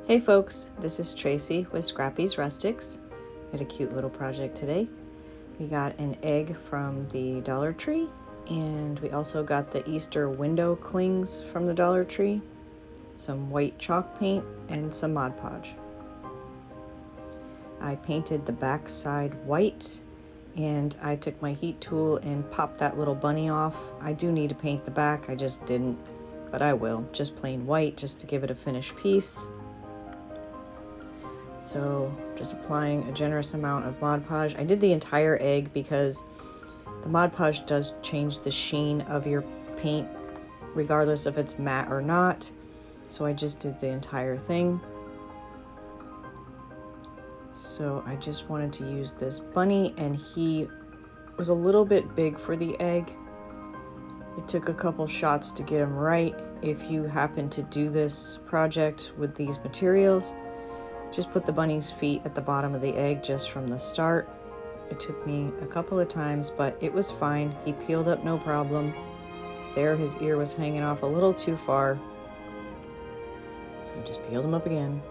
Hey folks, this is Tracy with Scrappy's Rustics. We had a cute little project today. We got an egg from the Dollar Tree, and we also got the Easter window clings from the Dollar Tree, some white chalk paint, and some Mod Podge. I painted the back side white, and I took my heat tool and popped that little bunny off. I do need to paint the back, I just didn't, but I will. Just plain white, just to give it a finished piece. So just applying a generous amount of Mod Podge. I did the entire egg because the Mod Podge does change the sheen of your paint regardless if it's matte or not. So I just did the entire thing. So I just wanted to use this bunny, and he was a little bit big for the egg. It took a couple shots to get him right. If you happen to do this project with these materials, just put the bunny's feet at the bottom of the egg just from the start. It took me a couple of times, but it was fine. He peeled up no problem. There, his ear was hanging off a little too far. So I just peeled him up again.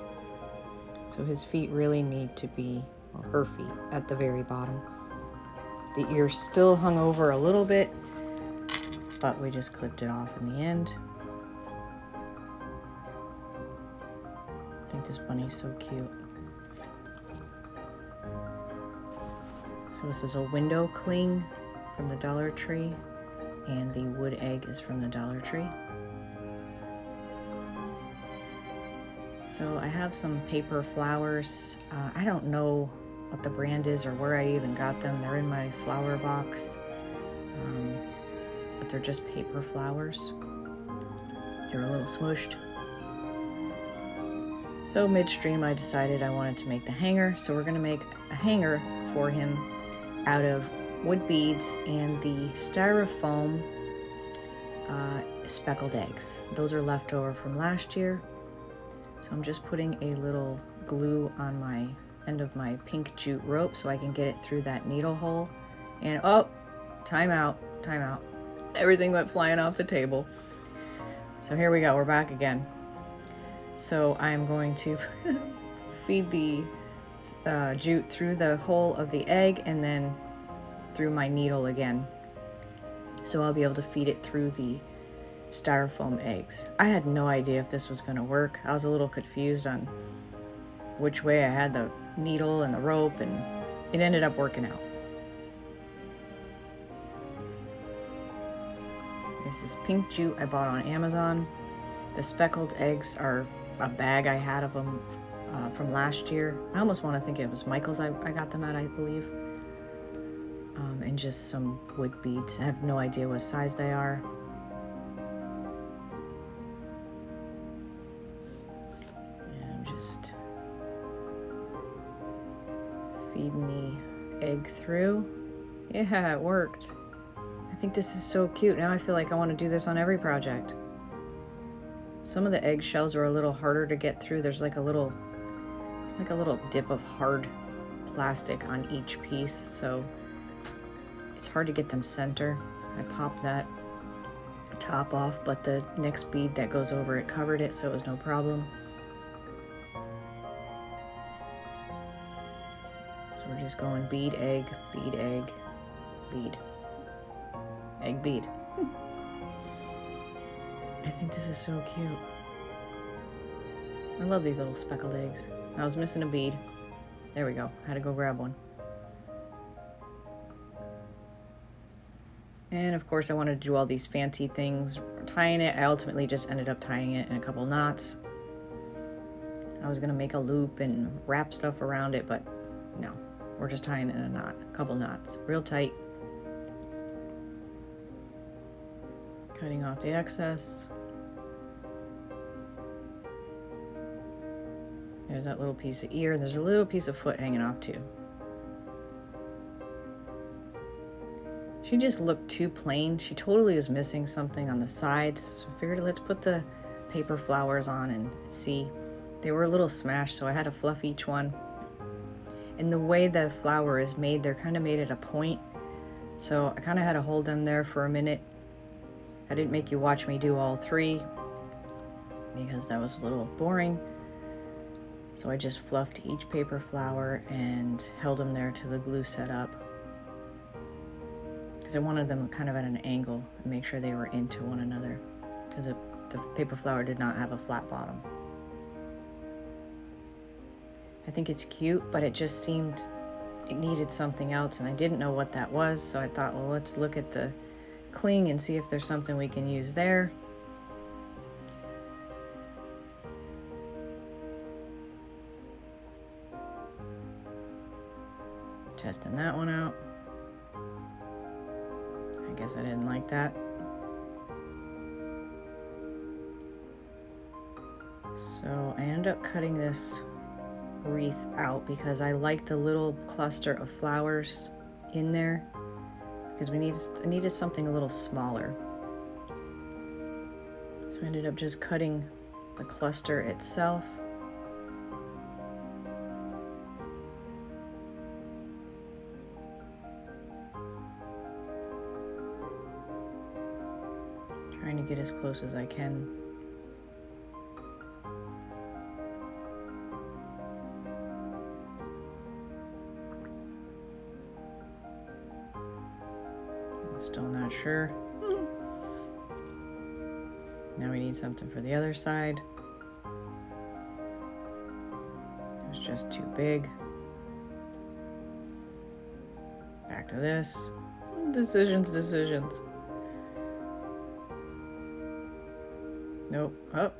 So his feet really need to be, well, her feet, at the very bottom. The ear still hung over a little bit, but we just clipped it off in the end. I think this bunny's so cute. So this is a window cling from the Dollar Tree, and the wood egg is from the Dollar Tree. So I have some paper flowers. I don't know what the brand is or where I even got them. They're in my flower box, but they're just paper flowers. They're a little smushed. So midstream, I decided I wanted to make the hanger. So we're gonna make a hanger for him out of wood beads and the styrofoam speckled eggs. Those are left over from last year. So I'm just putting a little glue on my end of my pink jute rope so I can get it through that needle hole. And oh, time out. Everything went flying off the table. So here we go, we're back again. So I'm going to feed the jute through the hole of the egg and then through my needle again. So I'll be able to feed it through the styrofoam eggs. I had no idea if this was going to work. I was a little confused on which way I had the needle and the rope, and it ended up working out. This is pink jute I bought on Amazon. The speckled eggs are a bag I had of them from last year. I almost want to think it was Michael's I got them at, I believe. And just some wood beads. I have no idea what size they are. And just feeding the egg through. Yeah, it worked. I think this is so cute. Now I feel like I want to do this on every project. Some of the eggshells are a little harder to get through. There's like a little dip of hard plastic on each piece, so it's hard to get them center. I popped that top off, but the next bead that goes over it covered it, so it was no problem. So we're just going bead, egg, bead, egg, bead, egg, bead. I think this is so cute. I love these little speckled eggs. I was missing a bead. There we go. I had to go grab one. And of course I wanted to do all these fancy things. Tying it, I ultimately just ended up tying it in a couple knots. I was gonna make a loop and wrap stuff around it, but no. We're just tying it in a knot, a couple knots. Real tight. Cutting off the excess. There's that little piece of ear. There's a little piece of foot hanging off too. She just looked too plain. She totally was missing something on the sides. So I figured let's put the paper flowers on and see. They were a little smashed, so I had to fluff each one. And the way the flower is made, they're kind of made at a point. So I kind of had to hold them there for a minute. I didn't make you watch me do all three because that was a little boring. So I just fluffed each paper flower and held them there till the glue set up, because I wanted them kind of at an angle and make sure they were into one another, because the paper flower did not have a flat bottom. I think it's cute, but it just seemed it needed something else, and I didn't know what that was, so I thought, well, let's look at the cling and see if there's something we can use there. Testing that one out. I guess I didn't like that. So I ended up cutting this wreath out because I liked the little cluster of flowers in there, because I needed something a little smaller. So I ended up just cutting the cluster itself. Trying to get as close as I can. Still not sure. Now we need something for the other side. It was just too big. Back to this. Decisions. Nope. Oh.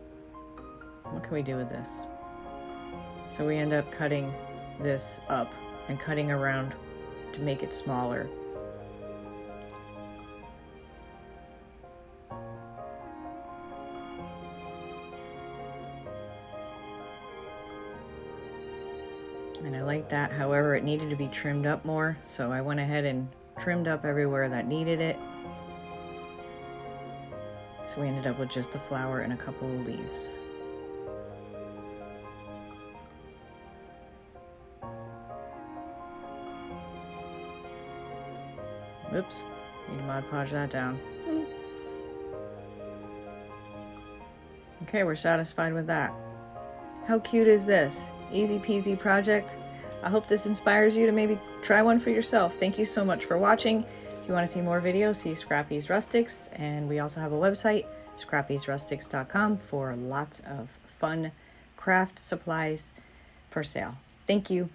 What can we do with this? So we end up cutting this up and cutting around to make it smaller. And I like that. However, it needed to be trimmed up more, so I went ahead and trimmed up everywhere that needed it. So we ended up with just a flower and a couple of leaves. Oops, need to Mod Podge that down. Okay, we're satisfied with that. How cute is this? Easy peasy project. I hope this inspires you to maybe try one for yourself. Thank you so much for watching. If you want to see more videos, see Scrappy's Rustics, and we also have a website, scrappysrustics.com, for lots of fun craft supplies for sale. Thank you.